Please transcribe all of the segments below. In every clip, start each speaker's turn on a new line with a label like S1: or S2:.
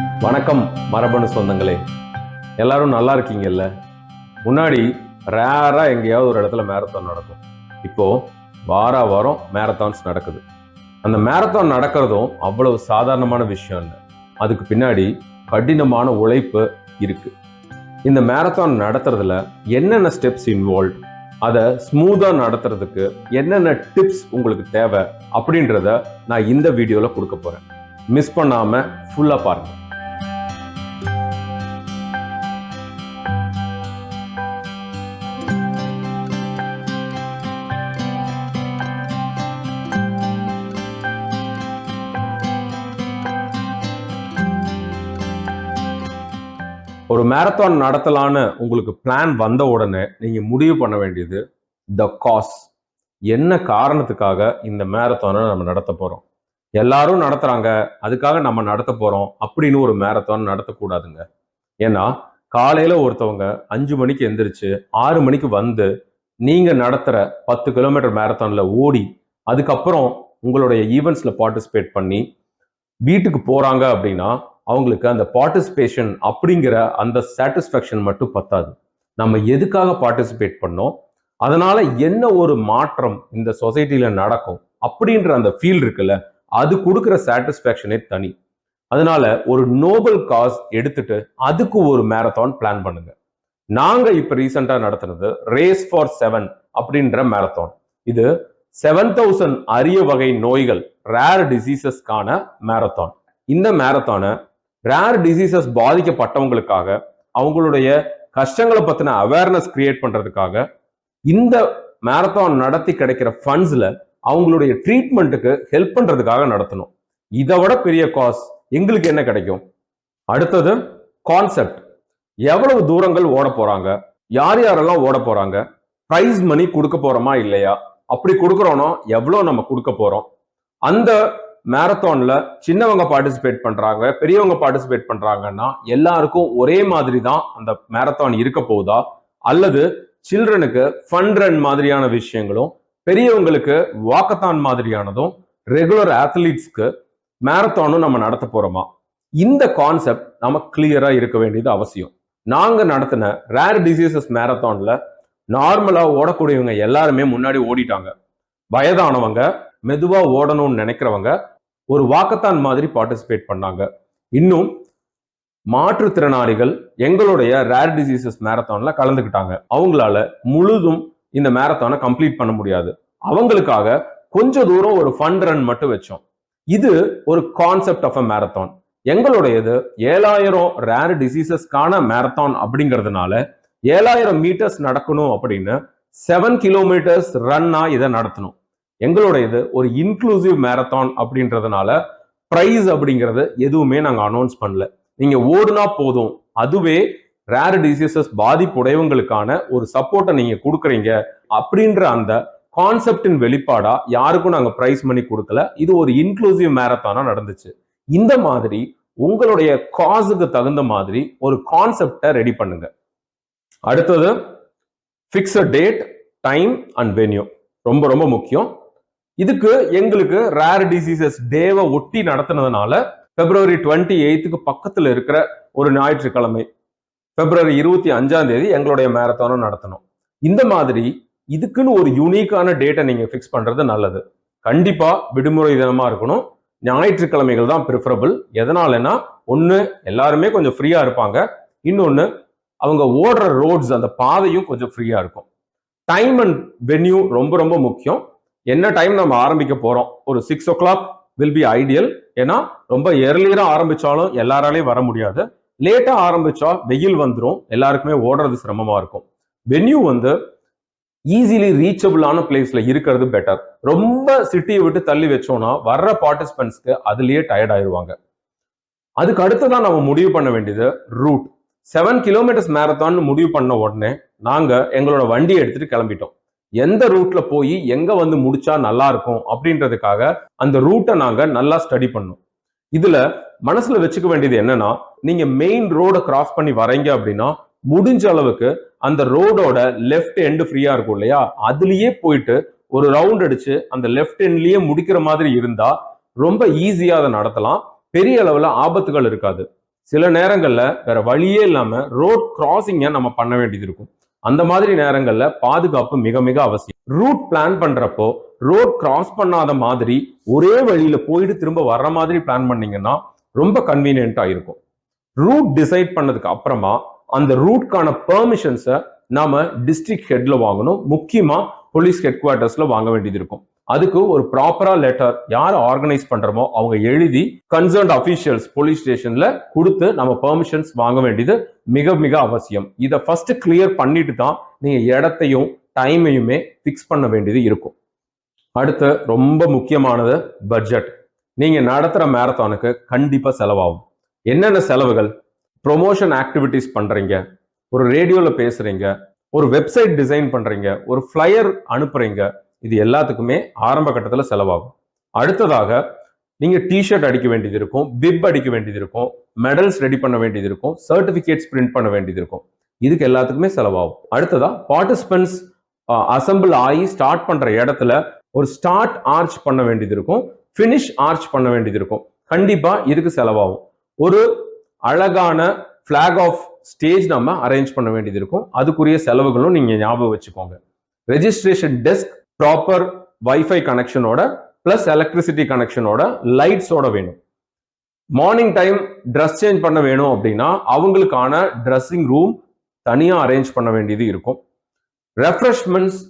S1: வணக்கம் மரபணு சொந்தங்களே, எல்லாரும் நல்லா இருக்கீங்கல்ல? முன்னாடி ரேரா எங்கேயாவது ஒரு இடத்துல மேரத்தான் நடக்கும். இப்போ வாரம் மேரத்தான்ஸ் நடக்குது. அந்த மேரத்தான் நடக்கிறதும் அவ்வளவு சாதாரணமான விஷயம் இல்லை. அதுக்கு பின்னாடி கடினமான உழைப்பு இருக்கு. இந்த மேரத்தான் நடத்துறதுல என்னென்ன ஸ்டெப்ஸ் இன்வால்வ், அதை ஸ்மூதா நடத்துறதுக்கு என்னென்ன டிப்ஸ் உங்களுக்கு தேவை அப்படின்றத நான் இந்த வீடியோல கொடுக்க போறேன். மிஸ் பண்ணாம ஃபுல்லா பாருங்க. ஒரு மேரத்தான் நடத்தலான்னு உங்களுக்கு பிளான் வந்த உடனே நீங்க முடிவு பண்ண வேண்டியது த காஸ். என்ன காரணத்துக்காக இந்த மேரத்தானை நம்ம நடத்த போறோம்? எல்லாரும் நடத்துறாங்க, அதுக்காக நம்ம நடத்த போறோம் அப்படின்னு ஒரு மேரத்தான் நடத்தக்கூடாதுங்க. ஏன்னா காலையில ஒருத்தவங்க 5 மணிக்கு எந்திரிச்சு 6 மணிக்கு வந்து நீங்க நடத்துற 10 கிலோமீட்டர் மேரத்தான்ல ஓடி அதுக்கப்புறம் உங்களுடைய ஈவெண்ட்ஸ்ல பார்ட்டிசிபேட் பண்ணி வீட்டுக்கு போறாங்க அப்படின்னா அவங்களுக்கு அந்த பார்ட்டிசிபேஷன் அப்படிங்கிற அந்த சாட்டிஸ்ஃபேக்ஷன் மட்டும் பத்தாது. நம்ம எதுக்காக பார்ட்டிசிபேட் பண்ணோம், அதனால என்ன ஒரு மாற்றம் இந்த சொசைட்டில நடக்கும் அப்படின்ற அந்த ஃபீல் இருக்குல்ல, அது கொடுக்குற சாட்டிஸ்ஃபேக்ஷனே தனி. அதனால ஒரு நோபல் காஸ் எடுத்துட்டு அதுக்கு ஒரு மேரத்தான் பிளான் பண்ணுங்க. நாங்க இப்ப ரீசெண்டா நடத்துறது ரேஸ் ஃபார் 7 அப்படின்ற மேரத்தான். இது 7000 அரிய வகை நோய்கள், ரேர் டிசீசஸ்க்கான மேரத்தான். இந்த மேரத்தானை ரேர் டிசீசஸ் பாதிக்கப்பட்டவங்களுக்காக அவங்களுடைய கஷ்டங்களை பத்தின அவேர்னஸ் கிரியேட் பண்றதுக்காக இந்த மேரத்தான் நடத்தி கிடைக்கிற ஃபண்ட்ஸ்ல அவங்களுடைய ட்ரீட்மெண்ட்டுக்கு ஹெல்ப் பண்றதுக்காக நடத்தணும். இதை விட பெரிய காஸ் எங்களுக்கு என்ன கிடைக்கும்? அடுத்தது கான்செப்ட். எவ்வளவு தூரங்கள் ஓட போறாங்க, யார் யாரெல்லாம் ஓட போறாங்க, பிரைஸ் மணி கொடுக்க போறோமா இல்லையா, அப்படி கொடுக்கறோம்னா எவ்வளவு நம்ம கொடுக்க போறோம், அந்த மேரத்தான்ல சின்னவங்க பார்ட்டிசிபேட் பண்றாங்க, பெரியவங்க பார்ட்டிசிபேட் பண்றாங்கன்னா எல்லாருக்கும் ஒரே மாதிரி தான் அந்த மேரத்தான் இருக்க போகுதா, அல்லது சில்ட்ரனுக்கு ஃபன் ரன் மாதிரியான விஷயங்களும் பெரியவங்களுக்கு வாக்கத்தான் மாதிரியானதும் ரெகுலர் அத்லீட்ஸ்க்கு மேரத்தானும் நம்ம நடத்த போறோமா? இந்த கான்செப்ட் நம்ம கிளியரா இருக்க வேண்டியது அவசியம். நாங்க நடத்தின ரேர் டிசீசஸ் மேரத்தான்ல நார்மலா ஓடக்கூடியவங்க எல்லாருமே முன்னாடி ஓடிட்டாங்க. வயதானவங்க, மெதுவா ஓடணும்னு நினைக்கிறவங்க ஒரு வாக்கத்தான் மாதிரி பார்ட்டிசிபேட் பண்ணாங்க. இன்னும் மாற்றுத்திறனாளிகள் எங்களுடைய ரேர் டிசீசஸ் மேரத்தான்ல கலந்துக்கிட்டாங்க. அவங்களால முழுதும் இந்த மேரத்தானை கம்ப்ளீட் பண்ண முடியாது. அவங்களுக்காக கொஞ்ச தூரம் ஒரு ஃபன் ரன் மட்டும் வச்சோம். இது ஒரு கான்செப்ட் ஆஃப் அ மேரத்தான். எங்களுடையது 7000 ரேர் டிசீசஸ்க்கான மேரத்தான் அப்படிங்கிறதுனால 7000 மீட்டர்ஸ் நடக்கணும் அப்படின்னு 7 கிலோமீட்டர்ஸ் ரன்னா இதை நடத்தணும். எங்களுடையது ஒரு இன்க்ளூசிவ் மேரத்தான் அப்படின்றதுனால பிரைஸ் அப்படிங்கிறது எதுவுமே நாங்க அனௌன்ஸ் பண்ணல. நீங்க ஓடுனா போதும், அதுவே ரேர் டிசீசஸ் பாதிப்புடையவங்களுக்கான ஒரு சப்போர்ட்டை நீங்க கொடுக்குறீங்க அப்படின்ற அந்த கான்செப்டின் வெளிப்பாடா யாருக்கும் நாங்க பிரைஸ் மணி கொடுக்கல. இது ஒரு இன்க்ளூசிவ் மேரத்தானா நடந்துச்சு. இந்த மாதிரி உங்களுடைய காசுக்கு தகுந்த மாதிரி ஒரு கான்செப்டை ரெடி பண்ணுங்க. அடுத்தது fix a date, time and venue. ரொம்ப ரொம்ப முக்கியம். இதுக்கு எங்களுக்கு ரேர் டிசீசஸ் டேவை ஒட்டி நடத்தினதுனால பிப்ரவரி 28க்கு பக்கத்துல இருக்கிற ஒரு ஞாயிற்றுக்கிழமை பிப்ரவரி 25ஆம் தேதி எங்களுடைய மேரத்தானும் நடத்தணும். இந்த மாதிரி இதுக்குன்னு ஒரு யூனிக்கான டேட்டை நீங்க ஃபிக்ஸ் பண்றது நல்லது. கண்டிப்பா விடுமுறை தினமா இருக்கணும். ஞாயிற்றுக்கிழமைகள் தான் ப்ரிஃபரபிள். எதனாலன்னா, ஒண்ணு எல்லாருமே கொஞ்சம் ஃப்ரீயா இருப்பாங்க, இன்னொன்னு அவங்க ஓடுற ரோட்ஸ் அந்த பாதையும் கொஞ்சம் ஃப்ரீயா இருக்கும். டைம் அண்ட் வென்யூ ரொம்ப ரொம்ப முக்கியம். என்ன டைம் நம்ம ஆரம்பிக்க போறோம்? ஒரு 6 o'clock வில் பி ஐடியல். ஏன்னா ரொம்ப எர்லியரா ஆரம்பிச்சாலும் எல்லாராலையும் வர முடியாது. லேட்டா ஆரம்பிச்சா வெயில் வந்துடும், எல்லாருக்குமே ஓடுறது சிரமமா இருக்கும். வென்யூ ஈஸிலி ரீச்சபிளான பிளேஸ்ல இருக்கிறது பெட்டர். ரொம்ப சிட்டியை விட்டு தள்ளி வச்சோம்னா வர்ற பார்ட்டிசிபென்ட்ஸ்க்கு அதுலயே டயர்ட் ஆயிடுவாங்க. அதுக்கு அடுத்துதான் நம்ம முடிவு பண்ண வேண்டியது ரூட். 7 கிலோமீட்டர்ஸ் மேரத்தான் முடிவு பண்ண உடனே நாங்க எங்களோட வண்டியை எடுத்துட்டு கிளம்பிட்டோம். எந்த ரூட்ல போய் எங்க முடிச்சா நல்லா இருக்கும் அப்படின்றதுக்காக அந்த ரூட்டை நாங்க நல்லா ஸ்டடி பண்ணோம். இதுல மனசுல வச்சுக்க வேண்டியது என்னன்னா, நீங்க மெயின் ரோட கிராஸ் பண்ணி வரீங்க அப்படின்னா முடிஞ்ச அளவுக்கு அந்த ரோடோட லெஃப்ட் எண்ட் ஃப்ரீயா இருக்கும் இல்லையா, அதுலயே போயிட்டு ஒரு ரவுண்ட் அடிச்சு அந்த லெஃப்ட் எண்ட்லயே முடிக்கிற மாதிரி இருந்தா ரொம்ப ஈஸியா அதை நடத்தலாம். பெரிய அளவுல ஆபத்துகள் இருக்காது. சில நேரங்கள்ல வேற வழியே இல்லாம ரோட் கிராசிங்க நம்ம பண்ண வேண்டியது இருக்கும். அந்த மாதிரி நேரங்கள்ல பாதுகாப்பு மிக மிக அவசியம். ரூட் பிளான் பண்றப்போ ரோட் கிராஸ் பண்ணாத மாதிரி ஒரே வழியில போயிட்டு திரும்ப வர்ற மாதிரி பிளான் பண்ணீங்கன்னா ரொம்ப கன்வீனியன்ட்டா இருக்கும். ரூட் டிசைட் பண்ணதுக்கு அப்புறமா அந்த ரூட்கான பெர்மிஷன்ஸை நாம டிஸ்ட்ரிக்ட் ஹெட்ல வாங்கணும். முக்கியமா போலீஸ் ஹெட் குவார்டர்ஸ்ல வாங்க வேண்டியது இருக்கும். அதுக்கு ஒரு ப்ராப்பரா லெட்டர் யார் ஆர்கனைஸ் பண்றோமோ அவங்க எழுதி கன்சர்ன்ட் அபிஷியல்ஸ் போலீஸ் ஸ்டேஷன்ல கொடுத்து நம்ம பெர்மிஷன்ஸ் வாங்க வேண்டியது மிக மிக அவசியம். இதை ஃபர்ஸ்ட் கிளியர் பண்ணிட்டு தான் நீங்க இடத்தையும் டைமையுமே பிக்ஸ் பண்ண வேண்டியது இருக்கும். அடுத்து ரொம்ப முக்கியமானது பட்ஜெட். நீங்க நடத்துற மேரத்தானுக்கு கண்டிப்பா செலவாகும். என்னென்ன செலவுகள்? ப்ரொமோஷன் ஆக்டிவிட்டிஸ் பண்றீங்க, ஒரு ரேடியோல பேசுறீங்க, ஒரு வெப்சைட் டிசைன் பண்றீங்க, ஒரு ஃபிளையர் அனுப்புறீங்க, இது எல்லாத்துக்குமே ஆரம்ப கட்டத்தில் செலவாகும். அடுத்ததாக நீங்க டிஷர்ட் அடிக்க வேண்டியது இருக்கும், பிப் அடிக்க வேண்டியது இருக்கும், மெடல்ஸ் ரெடி பண்ண வேண்டியது இருக்கும், சர்டிபிகேட்ஸ் பிரிண்ட் பண்ண வேண்டியது இருக்கும். இதுக்கு எல்லாத்துக்குமே செலவாகும். அடுத்ததா பார்ட்டிசிபென்ட்ஸ் அசம்பிள் ஆகி ஸ்டார்ட் பண்ற இடத்துல ஒரு ஸ்டார்ட் ஆர்ச் பண்ண வேண்டியது இருக்கும், ஃபினிஷ் ஆர்ச் பண்ண வேண்டியது இருக்கும். கண்டிப்பா இதுக்கு செலவாகும். ஒரு அழகான பிளாக் ஆஃப் ஸ்டேஜ் நம்ம அரேஞ்ச் பண்ண வேண்டியது இருக்கும். அதுக்குரிய செலவுகளும் நீங்க ஞாபகம் வச்சுக்கோங்க. ரெஜிஸ்ட்ரேஷன் டெஸ்க் ப்ராப்பர் வைஃபை கனெக்ஷனோட பிளஸ் எலக்ட்ரிசிட்டி கனெக்ஷனோட லைட்ஸோட வேணும். மார்னிங் டைம் ட்ரெஸ் சேஞ்ச் பண்ண வேணும் அப்படின்னா அவங்களுக்கான ட்ரெஸ்ஸிங் ரூம் தனியா அரேஞ்ச் பண்ண வேண்டியது இருக்கும். ரெஃப்ரெஷ்மெண்ட்ஸ்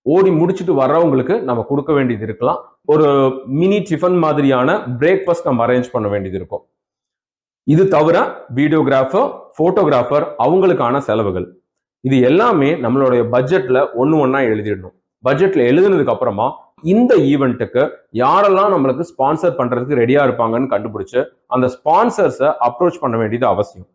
S1: ஓடி முடிச்சுட்டு வர்றவங்களுக்கு நம்ம கொடுக்க வேண்டியது இருக்கலாம். ஒரு மினி டிஃபன் மாதிரியான பிரேக்ஃபாஸ்ட் நம்ம அரேஞ்ச் பண்ண வேண்டியது இருக்கும். இது தவிர வீடியோகிராஃபர், போட்டோகிராஃபர் அவங்களுக்கான செலவுகள். இது எல்லாமே நம்மளுடைய பட்ஜெட்ல ஒண்ணா எழுதிடணும். பட்ஜெட்ல எழுதுனதுக்கு அப்புறமா இந்த ஈவெண்ட்டுக்கு யாரெல்லாம் நம்மளுக்கு ஸ்பான்சர் பண்றதுக்கு ரெடியா இருப்பாங்கன்னு கண்டுபிடிச்சு அந்த ஸ்பான்சர்ஸை அப்ரோச் பண்ண வேண்டியது அவசியம்.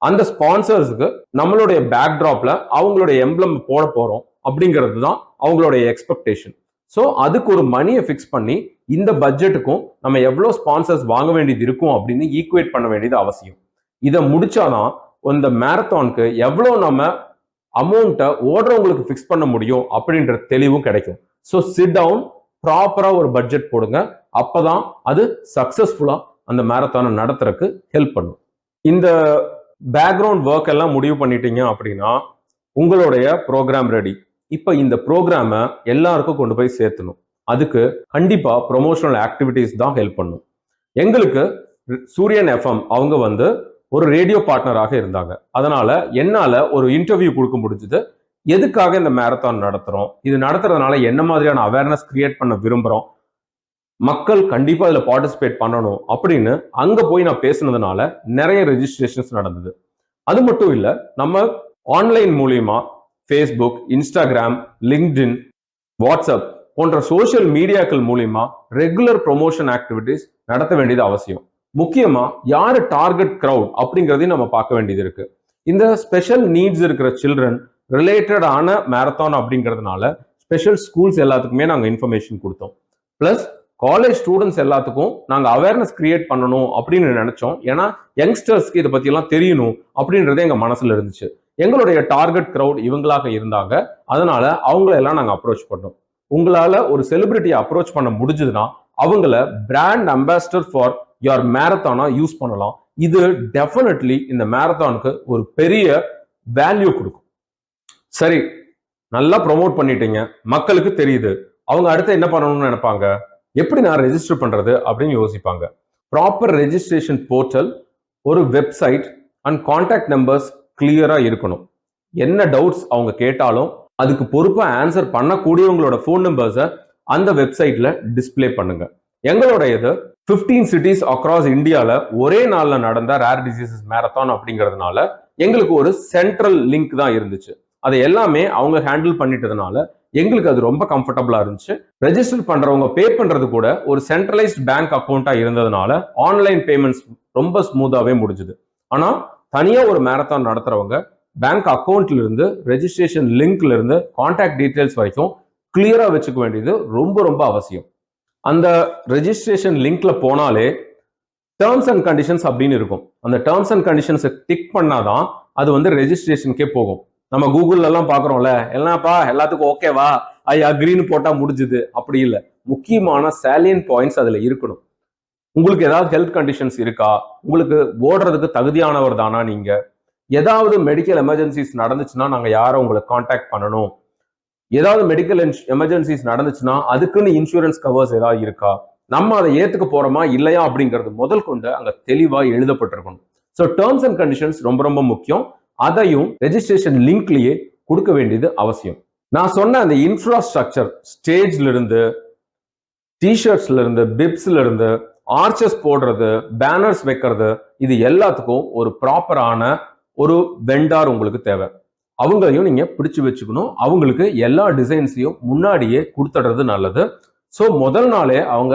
S1: அந்த ஸ்பான்சர்ஸுக்கு நம்மளுடைய பேக்ட்ராப்ல அவங்களுடைய எம்ப்ளம் போட போறோம் அப்படிங்கிறது தான் அவங்களுடைய எக்ஸ்பெக்டேஷன். ஸோ அதுக்கு ஒரு மணியை ஃபிக்ஸ் பண்ணி இந்த பட்ஜெட்டுக்கும் நம்ம எவ்வளோ ஸ்பான்சர்ஸ் வாங்க வேண்டியது இருக்கும் அப்படின்னு ஈக்குவேட் பண்ண வேண்டியது அவசியம். இதை முடிச்சாதான் இந்த மேரத்தானுக்கு எவ்வளோ நம்ம அமௌண்ட்டை ஓடுறவங்களுக்கு ஃபிக்ஸ் பண்ண முடியும் அப்படின்ற தெளிவும் கிடைக்கும். ஸோ சிட் டவுன், ப்ராப்பரா ஒரு பட்ஜெட் போடுங்க. அப்பதான் அது சக்சஸ்ஃபுல்லா அந்த மேரத்தானை நடத்துறதுக்கு ஹெல்ப் பண்ணும். இந்த பேக்ரவுண்ட் ஒர்க் எல்லாம் முடிவு பண்ணிட்டீங்க அப்படின்னா உங்களுடைய ப்ரோக்ராம் ரெடி. இப்ப இந்த ப்ரோக்ராமை எல்லாருக்கும் கொண்டு போய் சேர்த்தணும். அதுக்கு கண்டிப்பா ப்ரொமோஷனல் ஆக்டிவிட்டிஸ் தான் ஹெல்ப் பண்ணும். எங்களுக்கு சூரியன் எஃப்எம் அவங்க ஒரு ரேடியோ பார்ட்னராக இருந்தாங்க. அதனால என்னால ஒரு இன்டர்வியூ கொடுக்க முடிஞ்சது. எதுக்காக இந்த மேரத்தான் நடத்துறோம், இது நடத்துறதுனால என்ன மாதிரியான அவேர்னஸ் கிரியேட் பண்ண விரும்புறோம், மக்கள் கண்டிப்பா இதுல பார்ட்டிசிபேட் பண்ணணும் அப்படின்னு அங்க போய் நான் பேசுனதுனால நிறைய ரெஜிஸ்ட்ரேஷன்ஸ் நடந்தது. அது மட்டும் இல்ல, நம்ம ஆன்லைன் மூலியமா ஃபேஸ்புக், இன்ஸ்டாகிராம், லிங்க்டின், வாட்ஸ்அப் போன்ற சோசியல் மீடியாக்கள் மூலியமா ரெகுலர் ப்ரொமோஷன் ஆக்டிவிட்டிஸ் நடத்த வேண்டியது அவசியம். முக்கியமா யாரு டார்கெட் கிரவுட் அப்படிங்கிறதையும் நம்ம பார்க்க வேண்டியது இருக்கு. இந்த ஸ்பெஷல் நீட்ஸ் இருக்கிற சில்ட்ரன் ரிலேட்டட் ஆன மேரத்தான் அப்படிங்கிறதுனால ஸ்பெஷல் ஸ்கூல்ஸ் எல்லாத்துக்குமே நாங்கள் இன்ஃபர்மேஷன் கொடுத்தோம். பிளஸ் காலேஜ் ஸ்டூடெண்ட்ஸ் எல்லாத்துக்கும் நாங்கள் அவேர்னஸ் கிரியேட் பண்ணணும் அப்படின்னு நினைச்சோம். ஏன்னா யங்ஸ்டர்ஸ்க்கு இதை பத்தி எல்லாம் தெரியணும் அப்படின்றது எங்க மனசுல இருந்துச்சு. எங்களுடைய டார்கெட் கிரவுட் இவங்களாக இருந்தாங்க. அதனால அவங்களெல்லாம் நாங்கள் அப்ரோச் பண்ணோம். உங்களால ஒரு செலிபிரிட்டியை அப்ரோச் பண்ண முடிஞ்சதுன்னா அவங்கள பிராண்ட் அம்பாசிடர் ஃபார் யுவர் மேரத்தானா யூஸ் பண்ணலாம். இது டெஃபினெட்லி இந்த மேரத்தானுக்கு ஒரு பெரிய வேல்யூ கொடுக்கும். சரி, நல்லா ப்ரொமோட் பண்ணிட்டீங்க, மக்களுக்கு தெரியுது, அவங்க அடுத்து என்ன பண்ணணும்னு நினைப்பாங்க, எப்படி நான் ரெஜிஸ்டர் பண்றது அப்படின்னு யோசிப்பாங்க. ப்ராப்பர் ரெஜிஸ்ட்ரேஷன் போர்ட்டல், ஒரு வெப்சைட் அண்ட் கான்டாக்ட் நம்பர்ஸ் கிளியரா இருக்கணும். என்ன டவுட்ஸ் அவங்க கேட்டாலும் அதுக்கு பொறுப்பா ஆன்சர் பண்ணக்கூடியவங்களோட ஃபோன் நம்பர்ஸை அந்த வெப்சைட்ல டிஸ்பிளே பண்ணுங்க. எங்களுடைய 15 சிட்டிஸ் அக்ராஸ் இந்தியால ஒரே நாள்ல நடந்த ரேர் டிசீசஸ் மேரத்தான் அப்படிங்கிறதுனால எங்களுக்கு ஒரு சென்ட்ரல் லிங்க் தான் இருந்துச்சு. அதை எல்லாமே அவங்க ஹேண்டில் பண்ணிட்டதுனால எங்களுக்கு அது ரொம்ப கம்ஃபர்டபுளா இருந்துச்சு. ரெஜிஸ்டர் பண்றவங்க பே பண்றது கூட ஒரு சென்ட்ரலைஸ்ட் பேங்க் அக்கௌண்டா இருந்ததுனால ஆன்லைன் பேமெண்ட்ஸ் ரொம்ப ஸ்மூத்தாவே முடிஞ்சுது. ஆனா தனியா ஒரு மேரத்தான் நடத்துறவங்க பேங்க் அக்கௌண்ட்ல இருந்து, ரெஜிஸ்ட்ரேஷன் லிங்க்ல இருந்து, கான்டாக்ட் டீடைல்ஸ் வரைக்கும் கிளியரா வச்சுக்க வேண்டியது ரொம்ப ரொம்ப அவசியம். அந்த ரெஜிஸ்ட்ரேஷன் லிங்க்ல போனாலே டேர்ம்ஸ் அண்ட் கண்டிஷன்ஸ் அப்படின்னு இருக்கும். அந்த டேர்ம்ஸ் அண்ட் கண்டிஷன்ஸை டிக் பண்ணாதான் அது ரெஜிஸ்ட்ரேஷனுக்கே போகும். நம்ம கூகுள்ல எல்லாம் பாக்குறோம்ல, என்னப்பா எல்லாத்துக்கும் ஓகேவா, ஐ அக்ரின்னு போட்டா முடிஞ்சுது, அப்படி இல்லை. முக்கியமான சாலியன் பாயிண்ட்ஸ் அதுல இருக்கணும். உங்களுக்கு ஏதாவது ஹெல்த் கண்டிஷன்ஸ் இருக்கா, உங்களுக்கு ஓடுறதுக்கு தகுதியானவர் தானா நீங்க, ஏதாவது மெடிக்கல் எமர்ஜென்சிஸ் நடந்துச்சுன்னா நாங்க யாரை உங்களை காண்டாக்ட் பண்ணணும், ஏதாவது மெடிக்கல் எமர்ஜென்சிஸ் நடந்துச்சுன்னா அதுக்குன்னு இன்சூரன்ஸ் கவர்ஸ் ஏதாவது இருக்கா, நம்ம அதை ஏத்துக்க போறோமா இல்லையா அப்படிங்கிறது முதல் கொண்டு அங்க தெளிவா எழுதப்பட்டிருக்கணும். ஸோ டேர்ம்ஸ் அண்ட் கண்டிஷன்ஸ் ரொம்ப ரொம்ப முக்கியம். அதையும் ரெஜிஸ்ட்ரேஷன் லிங்க்லயே கொடுக்க வேண்டியது அவசியம். நான் சொன்ன அந்த இன்ஃப்ராஸ்ட்ரக்சர், ஸ்டேஜ்ல இருந்து, டிஷர்ட்ஸ்ல இருந்து, பிப்ஸ்ல இருந்து, ஆர்ச்சஸ் போடுறது, பேனர்ஸ் வைக்கிறது, இது எல்லாத்துக்கும் ஒரு ப்ராப்பரான ஒரு வெண்டார் உங்களுக்கு தேவை. அவங்களையும் நீங்க பிடிச்சு வச்சுக்கணும். அவங்களுக்கு எல்லா டிசைன்ஸையும் முன்னாடியே கொடுத்துடுறது நல்லது. ஸோ முதல் நாளே அவங்க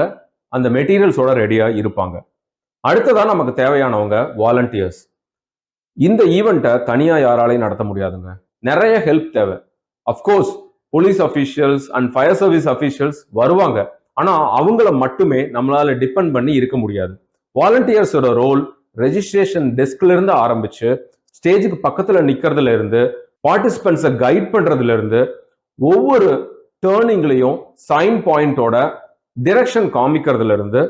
S1: அந்த மெட்டீரியல்ஸோட ரெடியா இருப்பாங்க. அடுத்ததான் நமக்கு தேவையானவங்க வாலண்டியர்ஸ். இந்த ஈவெண்ட்டை தனியா யாராலையும் நடத்த முடியாதுங்க. நிறைய ஹெல்ப் தேவை. Of course police officials and fire service officials வருவாங்க. ஆனா அவங்கள மட்டுமே நம்மளால டிபெண்ட் பண்ணி இருக்க முடியாது. வாலண்டியர்ஸோட ரோல் ரெஜிஸ்ட்ரேஷன் டெஸ்க்ல இருந்து ஆரம்பிச்சு ஸ்டேஜுக்கு பக்கத்துல நிக்கிறதுல இருந்து, பார்ட்டிசிபென்ட்ஸை கைட் பண்றதுல இருந்து, ஒவ்வொரு டேர்னிங்லையும் சைன் பாயிண்டோட டிரெக்ஷன் காமிக்கிறதுல இருந்து,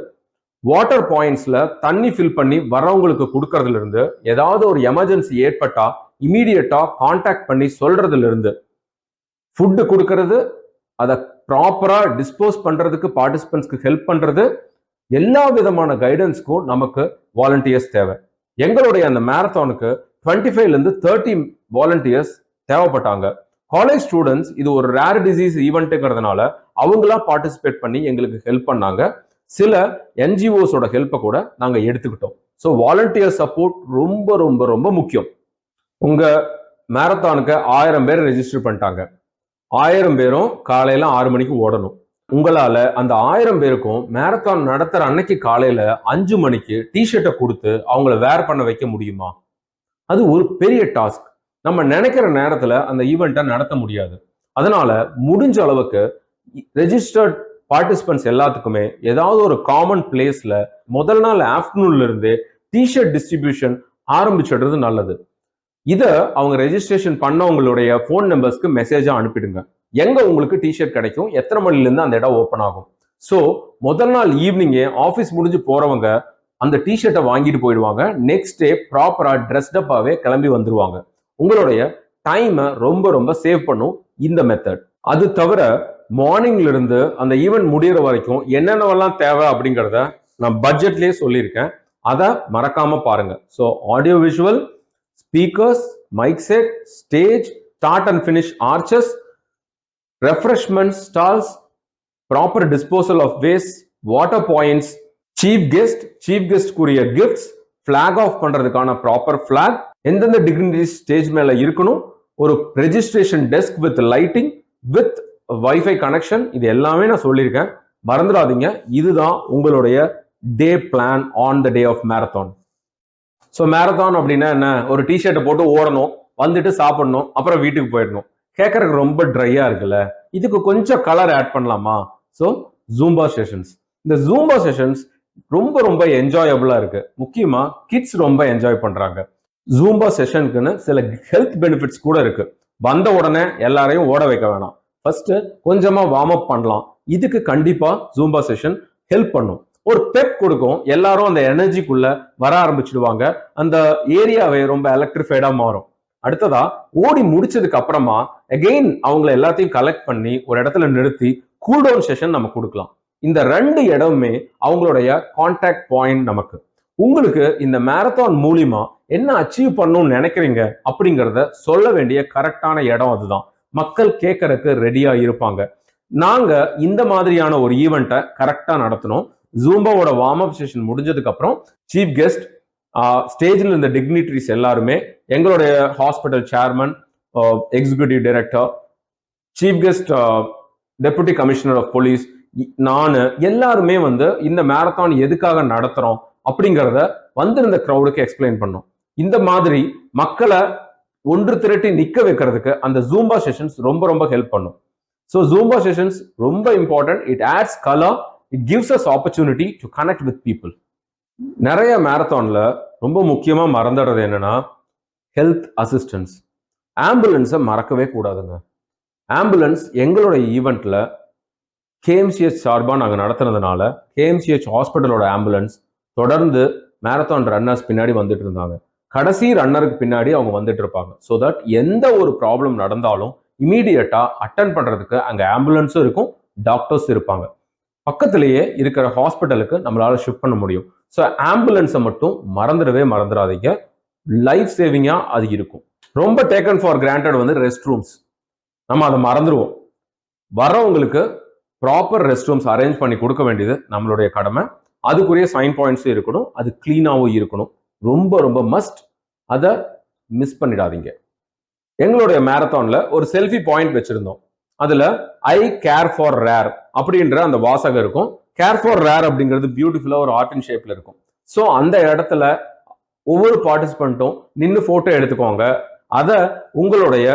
S1: வாட்டர் பாயிண்ட்ஸ்ல தண்ணி ஃபில் பண்ணி வரவங்களுக்கு கொடுக்கறதுல இருந்து, ஏதாவது ஒரு எமர்ஜென்சி ஏற்பட்டா இமீடியட்டா கான்டாக்ட் பண்ணி சொல்றதுல இருந்து, ஃபுட்டு கொடுக்கறது, அதை ப்ராப்பரா டிஸ்போஸ் பண்றதுக்கு, பார்ட்டிசிபென்ட்ஸ்க்கு ஹெல்ப் பண்றது, எல்லா விதமான கைடன்ஸ்க்கும் நமக்கு வாலண்டியர்ஸ் தேவை. எங்களுடைய அந்த மேரத்தானுக்கு 25ல இருந்து 30 வாலண்டியர்ஸ் தேவைப்பட்டாங்க. காலேஜ் ஸ்டூடெண்ட்ஸ் இது ஒரு ரேர் டிசீஸ் ஈவெண்ட்டுங்கிறதுனால அவங்களா பார்ட்டிசிபேட் பண்ணி எங்களுக்கு ஹெல்ப் பண்ணாங்க. சில என்ஜிஓஸோட ஹெல்ப்பை கூட நாங்கள் எடுத்துக்கிட்டோம். ஸோ வாலண்டியர் சப்போர்ட் ரொம்ப ரொம்ப ரொம்ப முக்கியம். உங்க மேரத்தானுக்கு 1000 பேர் ரெஜிஸ்டர் பண்ணிட்டாங்க. 1000 பேரும் காலையில 6 மணிக்கு ஓடணும். உங்களால அந்த 1000 பேருக்கும் மேரத்தான் நடத்துற அன்னைக்கு காலையில 5 மணிக்கு டிஷர்ட்டை கொடுத்து அவங்கள வேர் பண்ண வைக்க முடியுமா? அது ஒரு பெரிய டாஸ்க். நம்ம நினைக்கிற நேரத்துல அந்த ஈவெண்ட்டை நடத்த முடியாது. அதனால முடிஞ்ச அளவுக்கு ரெஜிஸ்டர்ட் பார்ட்டிசிபென்ட்ஸ் எல்லாத்துக்குமே ஏதாவது ஒரு காமன் பிளேஸ்ல முதல் நாள் ஆஃப்டர்நூன்ல இருந்து டிஷர்ட் டிஸ்ட்ரிபியூஷன் ஆரம்பிச்சிடுறது நல்லது. இதை அவங்க ரெஜிஸ்ட்ரேஷன் பண்ணவங்களுடைய ஃபோன் நம்பர்ஸ்க்கு மெசேஜா அனுப்பிடுங்க. எங்க உங்களுக்கு டிஷர்ட் கிடைக்கும், எத்தனை மணில இருந்து அந்த இடம் ஓப்பன் ஆகும். ஸோ முதல் நாள் ஈவினிங்கே ஆஃபீஸ் முடிஞ்சு போறவங்க அந்த டிஷர்ட்டை வாங்கிட்டு போயிடுவாங்க. நெக்ஸ்ட் டே ப்ராப்பரா ட்ரெஸ்டப்பாவே கிளம்பி வந்துருவாங்க. உங்களுடைய டைமை ரொம்ப ரொம்ப சேவ் பண்ணும் இந்த மெத்தட். அது தவிர மார்னிங்ல இருந்து அந்த ஈவெண்ட் முடிகிற வரைக்கும் என்னென்னவெல்லாம் தேவை அப்படிங்கிறத நான் பட்ஜெட்லேயே சொல்லியிருக்கேன். அதை மறக்காம பாருங்க. So audio visual, speakers, mic set, stage, start and finish arches, refreshment stalls, proper disposal of waste, water points, chief கெஸ்ட்க்குரிய கிஃப்ட்ஸ், ஃபிளாக் ஆஃப் பண்றதுக்கான ப்ராப்பர் ஃபிளாக், எந்தெந்த டிக்னிட்டிஸ் ஸ்டேஜ் மேல இருக்கணும், ஒரு registration desk with lighting with wifi connection, இது எல்லாமே நான் சொல்லியிருக்கேன். மறந்துடாதீங்க. இதுதான் உங்களுடைய day plan on the day of marathon. So marathon அப்படின்னா என்ன? ஒரு டிஷர்ட்டை போட்டு ஓடணும், வந்துட்டு சாப்பிடணும், அப்புறம் வீட்டுக்கு போயிடணும். கேட்கறதுக்கு ரொம்ப ட்ரையா இருக்குல்ல? இதுக்கு கொஞ்சம் கலர் ஆட் பண்ணலாமா? So Zumba sessions. இந்த ஜூம்பா செஷன்ஸ் ரொம்ப ரொம்ப என்ஜாயபிளா இருக்கு. முக்கியமா கிட்ஸ் ரொம்ப என்ஜாய் பண்றாங்க. ஜூம்பா செஷனுக்குன்னு சில ஹெல்த் பெனிஃபிட்ஸ் கூட இருக்கு. வந்த உடனே எல்லாரையும் ஓட வைக்க வேணாம். ஃபர்ஸ்ட் கொஞ்சமா வார்ம் அப் பண்ணலாம். இதுக்கு கண்டிப்பா ஜூம்பா செஷன் ஹெல்ப் பண்ணும். ஒரு பெப் கொடுக்கும். எல்லாரும் அந்த எனர்ஜிக்குள்ள வர ஆரம்பிச்சிடுவாங்க. அந்த ஏரியாவே ரொம்ப எலக்ட்ரிஃபைடா மாறும். அடுத்ததா ஓடி முடிச்சதுக்கு அப்புறமா அகெயின் அவங்களை எல்லாத்தையும் கலெக்ட் பண்ணி ஒரு இடத்துல நிறுத்தி கூல் டவுன் செஷன் நம்ம கொடுக்கலாம். இந்த 2 இடமுமே அவங்களுடைய கான்டாக்ட் பாயிண்ட். நமக்கு உங்களுக்கு இந்த மேரத்தான் மூலியமா என்ன அச்சீவ் பண்ணணும்னு நினைக்கிறீங்க அப்படிங்கிறத சொல்ல வேண்டிய கரெக்டான இடம் அதுதான். மக்கள் கேட்கறதுக்கு ரெடியா இருப்பாங்க. நாங்க இந்த மாதிரியான ஒரு ஈவெண்ட்டை கரெக்டா நடத்தணும். ஜூம்பாவோட வார்ம் அப் செஷன் முடிஞ்சதுக்கு அப்புறம் சீஃப் கெஸ்ட், ஸ்டேஜில் இருந்த டிக்னிட்டரிஸ் எல்லாருமே, எங்களுடைய hospital chairman, executive director, chief guest, deputy commissioner of police, நான் எல்லாருமே இந்த மேரத்தான் எதுக்காக நடத்துறோம் அப்படிங்கிறத வந்திருந்த கிரௌடுக்கு எக்ஸ்பிளைன் பண்ணோம். இந்த மாதிரி மக்களை ஒன்று திரட்டி நிக்க வைக்கிறதுக்கு அந்த ஜூம்பா செஷன்ஸ் ரொம்ப ரொம்ப ஹெல்ப் பண்ணும். ஸோ ஜூம்பா செஷன்ஸ் ரொம்ப important. It ads colour, it gives us opportunity to connect with people. நிறைய மேரத்தான்ல ரொம்ப முக்கியமா மறந்துடுறது என்னன்னா ஹெல்த் அசிஸ்டன்ஸ். ஆம்புலன்ஸை மறக்கவே கூடாதுங்க. ஆம்புலன்ஸ் எங்களோட ஈவெண்ட்ல கேஎம்சிஹெச் சார்பாக நாங்கள் நடத்துனதுனால கேஎம்சிஹெச் ஹாஸ்பிட்டலோட ஆம்புலன்ஸ் தொடர்ந்து மேரத்தான் ரன்னர்ஸ் பின்னாடி வந்துட்டு இருந்தாங்க. கடைசி ரன்னருக்கு பின்னாடி அவங்க வந்துட்டு இருப்பாங்க. ஸோ தட் எந்த ஒரு ப்ராப்ளம் நடந்தாலும் இமீடியட்டா அட்டன் பண்றதுக்கு அங்க ஆம்புலன்ஸும் இருக்கும், டாக்டர்ஸ் இருப்பாங்க. பக்கத்திலேயே இருக்கிற ஹாஸ்பிட்டலுக்கு நம்மளால ஷிஃப்ட் பண்ண முடியும். ஸோ ஆம்புலன்ஸை மட்டும் மறந்துடாதீங்க. லைஃப் சேவிங்கா அது இருக்கும். ரொம்ப டேக்கன் ஃபார் கிராண்டட் வந்து ரெஸ்ட் ரூம்ஸ். நம்ம அதை மறந்துடுவோம். வரவங்களுக்கு ப்ராப்பர் ரெஸ்ட் ரூம்ஸ் அரேஞ்ச் பண்ணி கொடுக்க வேண்டியது நம்மளுடைய கடமை. அதுக்குரிய சைன் பாயிண்ட்ஸும் இருக்கணும், அது கிளீனாகவும் இருக்கணும். ரொம்ப ரொம்ப மஸ்ட். அதை மிஸ் பண்ணிடாதீங்க. எங்களுடைய மேரத்தான்ல ஒரு செல்ஃபி பாயிண்ட் வச்சிருந்தோம். அதுல ஐ கேர் ஃபார் ரேர் அப்படின்ற அந்த வாசகம் இருக்கும். கேர் ஃபார் ரேர் அப்படிங்கிறது பியூட்டிஃபுல்லா ஒரு ஆர்ட் அண்ட் ஷேப்ல இருக்கும். ஸோ அந்த இடத்துல ஒவ்வொரு பார்ட்டிசிபெண்ட்டும் நின்று போட்டோ எடுத்துக்கோங்க, அதை உங்களுடைய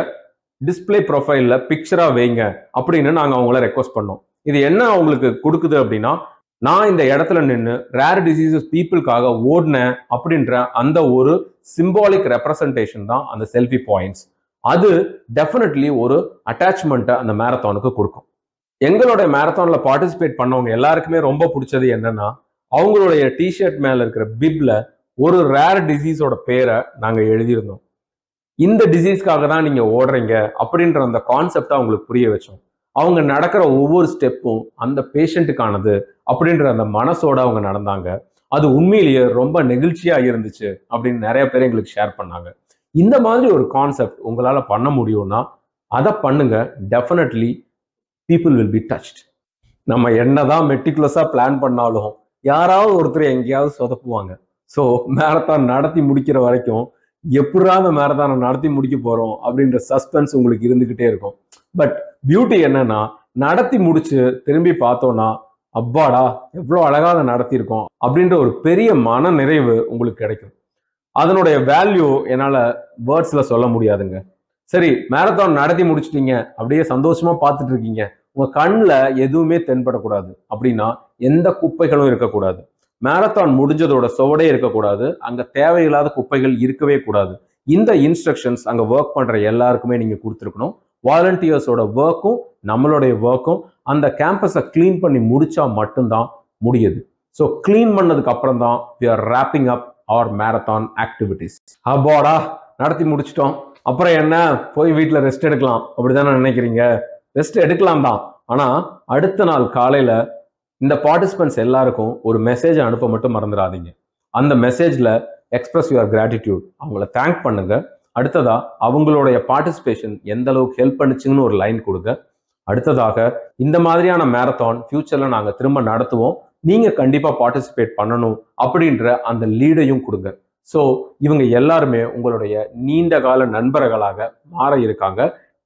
S1: டிஸ்பிளே ப்ரொஃபைல்ல பிக்சரா வைங்க அப்படின்னு நாங்க அவங்கள ரெக்வஸ்ட் பண்ணோம். இது என்ன அவங்களுக்கு கொடுக்குது அப்படின்னா, நான் இந்த இடத்துல நின்று ரேர் டிசீசஸ் பீப்புளுக்காக ஓடினேன் அப்படின்ற அந்த ஒரு சிம்பாலிக் ரெப்ரசன்டேஷன் தான் அந்த செல்ஃபி பாயிண்ட்ஸ். அது டெஃபினெட்லி ஒரு அட்டாச்மெண்ட்டை அந்த மேரத்தானுக்கு கொடுக்கும். எங்களுடைய மேரத்தான்ல பார்ட்டிசிபேட் பண்ணவங்க எல்லாருக்குமே ரொம்ப பிடிச்சது என்னன்னா, அவங்களுடைய டிஷர்ட் மேல இருக்கிற பிப்ல ஒரு ரேர் டிசீஸோட பேரை நாங்க எழுதியிருந்தோம். இந்த டிசீஸ்க்காக தான் நீங்க ஓடுறீங்க அப்படின்ற அந்த கான்செப்டை அவங்களுக்கு புரிய வச்சோம். அவங்க நடக்கிற ஒவ்வொரு ஸ்டெப்பும் அந்த பேஷண்ட்டுக்கானது அப்படின்ற அந்த மனசோட அவங்க நடந்தாங்க. அது உண்மையிலேயே ரொம்ப நெகிழ்ச்சியா இருந்துச்சு அப்படின்னு நிறைய பேர் எங்களுக்கு ஷேர் பண்ணாங்க. இந்த மாதிரி ஒரு கான்செப்ட் உங்களால பண்ண முடியும்னா அதை பண்ணுங்க. Definitely people will be touched. நம்ம என்னதான் மெட்டிகுலஸா பிளான் பண்ணாலும் யாராவது ஒருத்தர் எங்கேயாவது சொதப்புவாங்க. ஸோ மேரத்தான் நடத்தி முடிக்கிற வரைக்கும் எப்படா அந்த மேரத்தானை நடத்தி முடிக்க போறோம் அப்படின்ற சஸ்பென்ஸ் உங்களுக்கு இருந்துகிட்டே இருக்கும். பட் பியூட்டி என்னன்னா, நடத்தி முடிச்சு திரும்பி பார்த்தோம்னா அப்பாடா எவ்வளோ அழகா அதை நடத்தியிருக்கோம் அப்படின்ற ஒரு பெரிய மன நிறைவு உங்களுக்கு கிடைக்கும். அதனுடைய வேல்யூ என்னால வேர்ட்ஸ்ல சொல்ல முடியாதுங்க. சரி, மேரத்தான் நடத்தி முடிச்சிட்டீங்க, அப்படியே சந்தோஷமா பார்த்துட்டு இருக்கீங்க, உங்க கண்ணில் எதுவுமே தென்படக்கூடாது அப்படின்னா எந்த குப்பைகளும் இருக்கக்கூடாது. மேரத்தான் முடிஞ்சதோட சுவடே இருக்கக்கூடாது, அங்க தேவையில்லாத குப்பைகள் இருக்கவே கூடாது. இந்த இன்ஸ்ட்ரக்ஷன்ஸ் அங்க ஒர்க் பண்ற எல்லாருக்குமே நீங்க கொடுத்துருக்கணும். வாலண்டியர்ஸோட ஒர்க்கும் நம்மளுடைய ஒர்க்கும் அந்த கேம்பஸை கிளீன் பண்ணி முடிச்சா மட்டும்தான் முடியுது. ஸோ கிளீன் பண்ணதுக்கு அப்புறம் தான் we are wrapping up our marathon activities. அப்பாடா நடத்தி முடிச்சிட்டோம், அப்புறம் என்ன போய் வீட்டில் ரெஸ்ட் எடுக்கலாம் அப்படிதானே நினைக்கிறீங்க? ரெஸ்ட் எடுக்கலாம் தான், ஆனா அடுத்த நாள் காலையில இந்த பார்ட்டிசிபென்ட்ஸ் எல்லாருக்கும் ஒரு மெசேஜ் அனுப்ப மட்டும் மறந்துடாதீங்க. அந்த மெசேஜ்ல எக்ஸ்பிரஸ் யுவர் கிராட்டிடியூட், அவங்கள தேங்க் பண்ணுங்க. அடுத்ததா அவங்களுடைய பார்ட்டிசிபேஷன் எந்த அளவுக்கு ஹெல்ப் பண்ணுச்சுன்னு ஒரு லைன் கொடுங்க. அடுத்ததாக இந்த மாதிரியான மேரத்தான் ஃபியூச்சர்ல நாங்க திரும்ப நடத்துவோம், நீங்க கண்டிப்பா பார்ட்டிசிபேட் பண்ணணும் அப்படின்ற அந்த லீடையும் கொடுங்க. ஸோ இவங்க எல்லாருமே உங்களுடைய நீண்ட கால நண்பர்களாக மாற இருக்காங்க.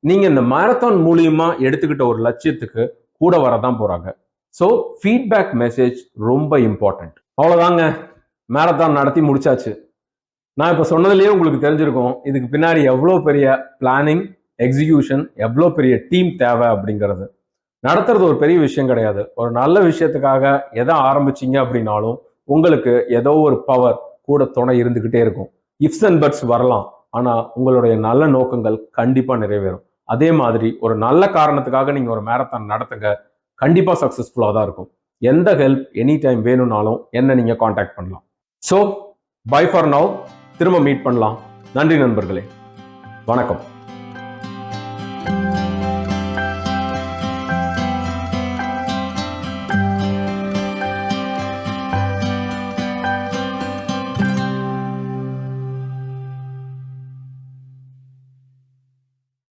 S1: நீங்க இந்த மேரத்தான் மூலியமா எடுத்துக்கிட்ட ஒரு லட்சியத்துக்கு கூட வரதான் போறாங்க. ஸோ ஃபீட்பேக் மெசேஜ் ரொம்ப இம்பார்ட்டன்ட். அவ்வளோதாங்க, மேரத்தான் நடத்தி முடிச்சாச்சு. நான் இப்போ சொன்னதுலேயே உங்களுக்கு தெரிஞ்சிருக்கும் இதுக்கு பின்னாடி எவ்வளோ பெரிய பிளானிங், எக்ஸிகியூஷன், எவ்வளோ பெரிய டீம் தேவை அப்படிங்கிறது. நடத்துறது ஒரு பெரிய விஷயம் கிடையாது. ஒரு நல்ல விஷயத்துக்காக எதை ஆரம்பிச்சிங்க அப்படின்னாலும் உங்களுக்கு ஏதோ ஒரு பவர் கூட துணை இருந்துக்கிட்டே இருக்கும். இஃப்ஸ் அண்ட் பட்ஸ் வரலாம், ஆனால் உங்களுடைய நல்ல நோக்கங்கள் கண்டிப்பாக நிறைவேறும். அதே மாதிரி ஒரு நல்ல காரணத்துக்காக நீங்கள் ஒரு மேரத்தான் நடத்துங்க, கண்டிப்பாக சக்ஸஸ்ஃபுல்லாக தான் இருக்கும். எந்த ஹெல்ப் எனி டைம் வேணும்னாலும் என்ன நீங்கள் காண்டாக்ட் பண்ணலாம். ஸோ பை ஃபார் நவ், திரும்ப மீட் பண்ணலாம். நன்றி நண்பர்களே, வணக்கம்.